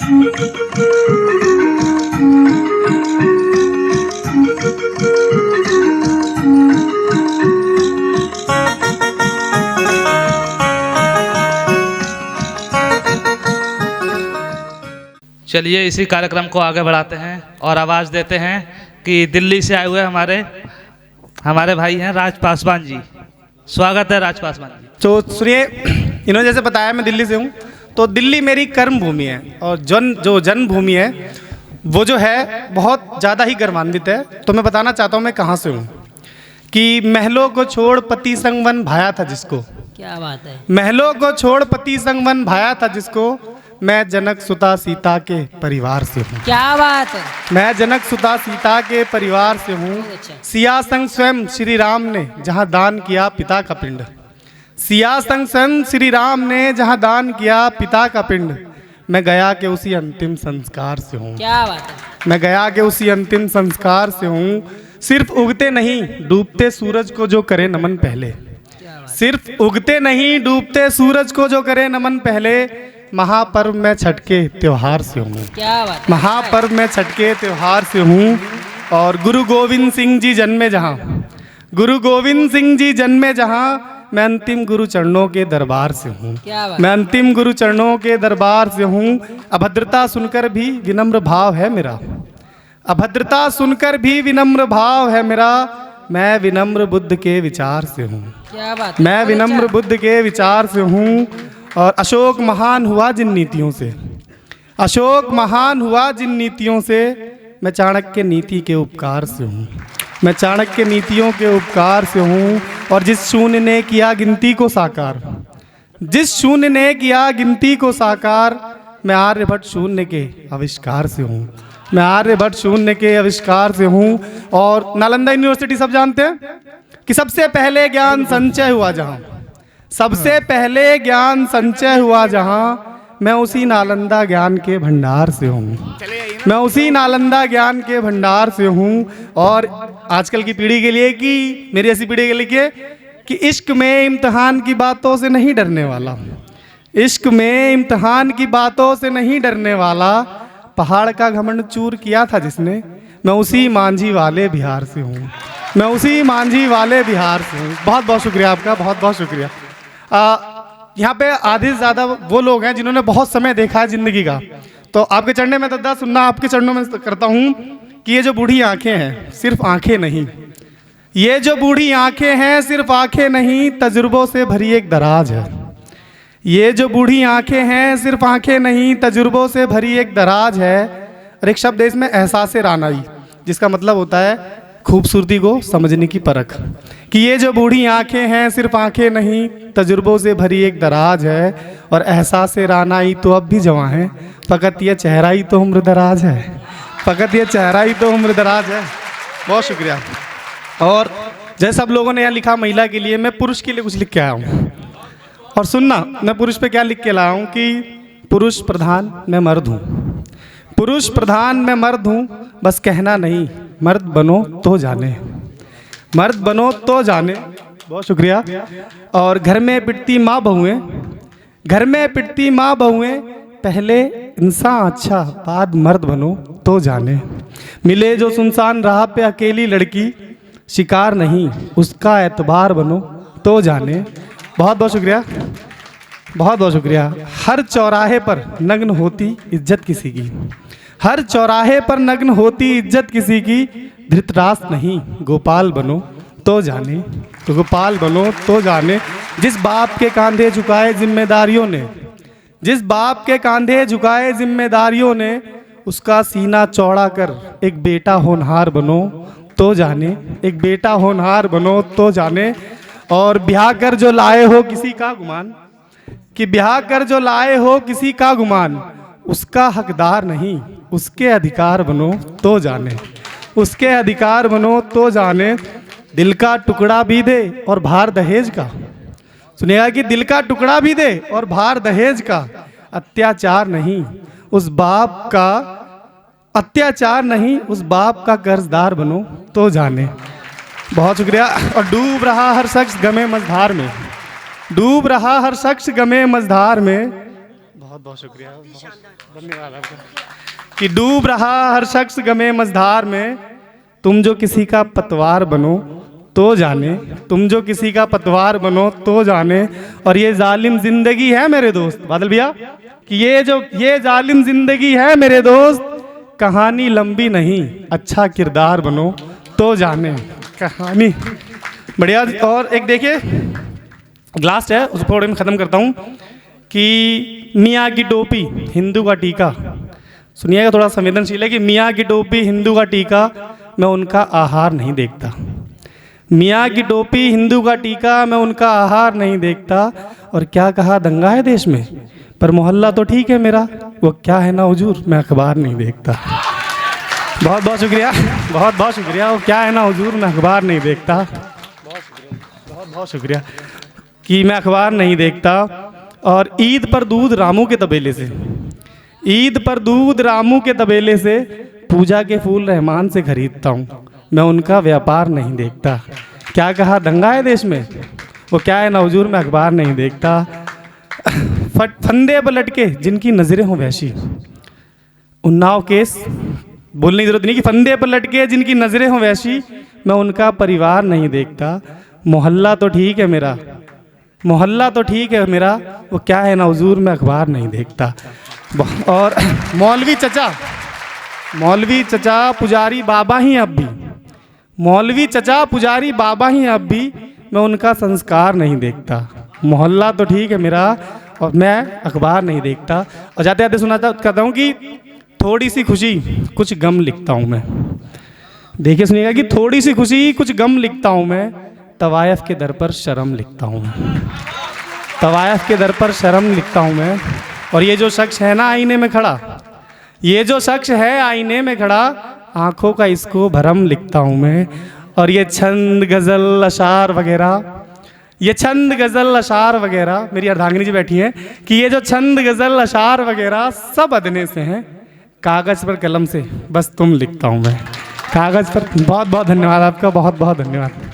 चलिए इसी कार्यक्रम को आगे बढ़ाते हैं और आवाज़ देते हैं कि दिल्ली से आए हुए हमारे भाई हैं राज पासवान जी। स्वागत है राज पासवान जी। तो सुनिए, इन्होंने जैसे बताया मैं दिल्ली से हूँ, तो दिल्ली मेरी कर्म भूमि है और जो जन्मभूमि है वो जो है बहुत ज़्यादा ही गर्वान्वित है। तो मैं बताना चाहता हूँ मैं कहाँ से हूँ कि महलों को छोड़ पति संग वन भाया था जिसको। क्या बात है। महलों को छोड़ पति संग वन भाया था जिसको, मैं जनक सुता सीता के परिवार से हूँ। क्या बात है। मैं जनक सुता सीता के परिवार से हूँ। अच्छा। सिया संग स्वयं श्री राम ने जहाँ दान किया पिता का पिंड, सिया संग स्वयं श्री राम ने जहाँ दान किया पिता का पिंड, मैं गया के उसी अंतिम संस्कार से हूँ। क्या बात है। मैं गया के उसी अंतिम संस्कार से हूँ। सिर्फ उगते नहीं डूबते सूरज को जो करे नमन पहले, सिर्फ उगते नहीं डूबते सूरज को जो करे नमन पहले, महापर्व में छठ के त्योहार से हूँ। क्या बात है। महापर्व में छठ के त्योहार से हूँ। और गुरु गोविंद सिंह जी जन्मे जहाँ, गुरु गोविंद सिंह जी जन्मे जहाँ, मैं अंतिम गुरु चरणों के दरबार से हूँ। मैं अंतिम गुरु चरणों के दरबार से हूँ। अभद्रता सुनकर भी विनम्र भाव है मेरा, अभद्रता सुनकर भी विनम्र भाव है मेरा, मैं विनम्र बुद्ध के विचार से हूँ। क्या बात। मैं विनम्र बुद्ध के विचार से हूँ। और अशोक महान हुआ जिन नीतियों से, अशोक महान हुआ जिन नीतियों से, मैं चाणक्य नीति के उपकार से हूँ। मैं चाणक्य नीतियों के उपकार से हूँ। और जिस शून्य ने किया गिनती को साकार, जिस शून्य ने किया गिनती को साकार, मैं आर्यभट्ट शून्य के आविष्कार से हूँ। मैं आर्यभट्ट शून्य के आविष्कार से हूँ। और नालंदा यूनिवर्सिटी सब जानते हैं कि सबसे पहले ज्ञान संचय हुआ जहाँ, सबसे पहले ज्ञान संचय हुआ जहाँ, मैं उसी नालंदा ज्ञान के भंडार से हूँ। मैं उसी नालंदा ज्ञान के भंडार से हूँ। और आजकल की पीढ़ी के लिए कि मेरी ऐसी पीढ़ी के लिए कि इश्क में इम्तिहान की बातों से नहीं डरने वाला, इश्क में इम्तिहान की बातों से नहीं डरने वाला, पहाड़ का घमंड चूर किया था जिसने, मैं उसी मांझी वाले बिहार से हूँ। मैं उसी मांझी वाले बिहार से हूँ। बहुत बहुत शुक्रिया आपका, बहुत बहुत शुक्रिया। यहाँ पे आधे से ज़्यादा वो लोग हैं जिन्होंने बहुत समय देखा है ज़िंदगी का। तो आपके चरणों में दादा सुनना, आपके चरणों में करता हूँ कि ये जो बूढ़ी आंखें हैं सिर्फ आंखें नहीं, ये जो बूढ़ी आंखें हैं सिर्फ आंखें नहीं, तजुर्बों से भरी एक दराज है। ये जो बूढ़ी आंखें हैं सिर्फ आंखें नहीं, तजुर्बों से भरी एक दराज है। और एक शब्द है इसमें एहसास रानाई, जिसका मतलब होता है खूबसूरती को समझने की परख। कि ये जो बूढ़ी आंखें हैं सिर्फ आंखें नहीं, तजुर्बों से भरी एक दराज है। और एहसास रानाई तो अब भी जवां है, फ़कत ये चेहरा ही तो उम्र दराज है, फ़कत ये चेहरा ही तो उम्र दराज है। बहुत शुक्रिया। और जैसे सब लोगों ने यहाँ लिखा महिला के लिए, मैं पुरुष के लिए कुछ लिख के आया हूँ। और सुनना, मैं पुरुष पे क्या लिख के लाया हूँ कि पुरुष प्रधान मैं मर्द हूँ, पुरुष प्रधान मैं मर्द हूँ, बस कहना नहीं, मर्द बनो तो जाने, मर्द बनो तो जाने। बहुत शुक्रिया। और घर में पिटती माँ बहुएं, घर में पिटती माँ बहुएं, पहले इंसान अच्छा बाद मर्द बनो तो जाने। मिले जो सुनसान राह पे अकेली लड़की, शिकार नहीं उसका एतबार बनो तो जाने। बहुत बहुत शुक्रिया, बहुत बहुत शुक्रिया। हर चौराहे पर नग्न होती इज्जत किसी की, हर चौराहे पर नग्न होती इज्जत किसी की, धृतराष्ट्र नहीं गोपाल बनो तो जाने, तो गोपाल बनो तो जाने। जिस बाप के कांधे झुकाए जिम्मेदारियों ने, जिस बाप के कांधे झुकाए जिम्मेदारियों ने, उसका सीना चौड़ा कर एक बेटा होनहार बनो तो जाने, एक बेटा होनहार बनो तो जाने। और ब्याह कर जो लाए हो किसी का गुमान, कि ब्याह कर जो लाए हो किसी का गुमान, उसका हकदार नहीं उसके अधिकार बनो तो जाने, उसके अधिकार बनो तो जाने। दिल का टुकड़ा भी दे और भार दहेज का, सुनिएगा कि दिल का टुकड़ा भी दे और भार दहेज का, अत्याचार नहीं उस बाप का, अत्याचार नहीं उस बाप का कर्जदार बनो तो जाने। बहुत शुक्रिया। और डूब रहा हर शख्स गमे मझधार में, डूब रहा हर शख्स गमे मझधार में। बहुत बहुत बहुत शुक्रिया, धन्यवाद आपका। कि डूब रहा हर शख्स गमे मझधार में, तुम जो किसी का पतवार बनो तो जाने, तुम जो किसी का पतवार बनो तो जाने, और ये जालिम जिंदगी है मेरे दोस्त, बादल भैया, कि ये जालिम जिंदगी है मेरे दोस्त, कहानी लंबी नहीं, अच्छा किरदार बनो तो जाने। कहानी बढ़िया। और एक देखिए लास्ट है, उस थोड़े में ख़त्म करता हूँ कि मियाँ की टोपी हिंदू का टीका, सुनिएगा थोड़ा संवेदनशील है, कि मियाँ की टोपी हिंदू का टीका, मैं उनका आहार नहीं देखता। मियाँ की टोपी हिंदू का टीका, मैं उनका आहार नहीं देखता। और क्या कहा, दंगा है देश में पर मोहल्ला तो ठीक है मेरा, वो क्या है ना हुजूर, मैं अखबार नहीं देखता। बहुत बहुत शुक्रिया, बहुत बहुत शुक्रिया। वो क्या है ना हुजूर, मैं अखबार नहीं देखता। बहुत बहुत शुक्रिया कि मैं अखबार नहीं देखता। और ईद पर दूध रामू के तबेले से, ईद पर दूध रामू के तबेले से, पूजा के फूल रहमान से खरीदता हूँ, मैं उनका व्यापार नहीं देखता। क्या कहा, दंगा है देश में, वो क्या है ना हुजूर, मैं अखबार नहीं देखता। फंदे पर लटके जिनकी नज़रें हों वैसी, उन्नाव केस बोलने की जरूरत नहीं, कि फंदे पर लटके जिनकी नज़रें हों वैसी, मैं उनका परिवार नहीं देखता। मोहल्ला तो ठीक है मेरा, मोहल्ला तो ठीक है मेरा, वो क्या है ना हुजूर, मैं अखबार नहीं देखता। और मौलवी चचा पुजारी बाबा ही अब भी, मौलवी चचा पुजारी बाबा ही अब भी, मैं उनका संस्कार नहीं देखता। मोहल्ला तो ठीक है मेरा और मैं अखबार नहीं देखता। और जाते जाते सुनाता कहता हूँ कि थोड़ी सी खुशी कुछ गम लिखता हूँ मैं, देखिए सुनिएगा, कि थोड़ी सी खुशी कुछ गम लिखता हूँ मैं, तवायफ के दर पर शर्म लिखता हूँ मैं, तवायफ के दर पर शर्म लिखता हूँ मैं। और ये जो शख्स है ना आईने में खड़ा, ये जो शख्स है आईने में खड़ा, आंखों का इसको भरम लिखता हूँ मैं। और ये छंद गज़ल अशार वगैरह, ये छंद गज़ल अशार वगैरह, मेरी अर्धांगिनी जी बैठी हैं, कि ये जो छंद गज़ल अशार वगैरह सब अदने से हैं, कागज़ पर कलम से बस तुम लिखता हूँ मैं, कागज़ पर। बहुत बहुत धन्यवाद आपका, बहुत बहुत धन्यवाद।